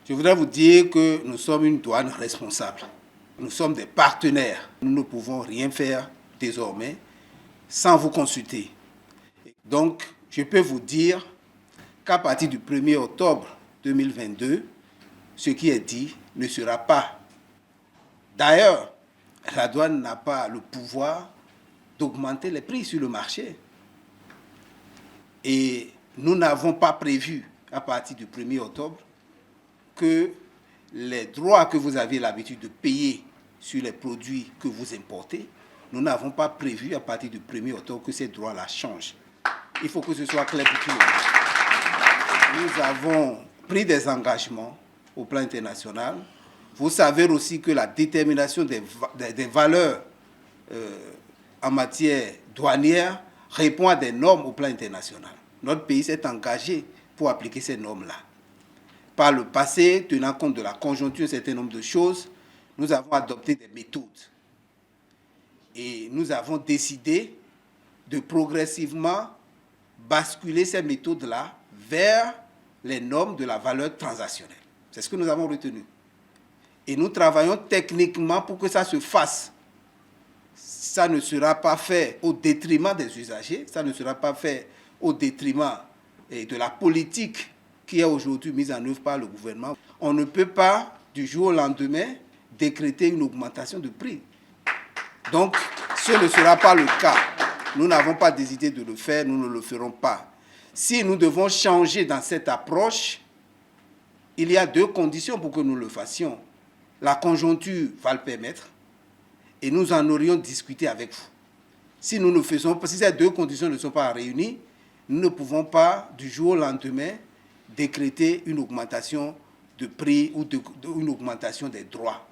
Je voudrais vous dire que nous sommes une douane responsable. Nous sommes des partenaires. Nous ne pouvons rien faire désormais sans vous consulter. Donc, je peux vous dire qu'à partir du 1er octobre 2022, ce qui est dit ne sera pas. D'ailleurs, la douane n'a pas le pouvoir d'augmenter les prix sur le marché. Et nous n'avons pas prévu, à partir du 1er octobre, que les droits que vous avez l'habitude de payer sur les produits que vous importez, nous n'avons pas prévu, à partir du 1er octobre, que ces droits-là changent. Il faut que ce soit clair pour tout le monde. Nous avons pris des engagements au plan international. Vous savez aussi que la détermination des valeurs en matière douanière répond à des normes au plan international. Notre pays s'est engagé pour appliquer ces normes-là. Par le passé, tenant compte de la conjoncture, un certain nombre de choses, nous avons adopté des méthodes. Et nous avons décidé de progressivement basculer ces méthodes-là vers les normes de la valeur transactionnelle. C'est ce que nous avons retenu. Et nous travaillons techniquement pour que ça se fasse. Ça ne sera pas fait au détriment des usagers, ça ne sera pas fait au détriment de la politique qui est aujourd'hui mise en œuvre par le gouvernement. On ne peut pas, du jour au lendemain, décréter une augmentation de prix. Donc, ce ne sera pas le cas. Nous n'avons pas décidé de le faire, nous ne le ferons pas. Si nous devons changer dans cette approche, il y a deux conditions pour que nous le fassions. La conjoncture va le permettre et nous en aurions discuté avec vous. Si nous ne faisons pas, si ces deux conditions ne sont pas réunies, nous ne pouvons pas, du jour au lendemain, décréter une augmentation de prix ou une augmentation des droits.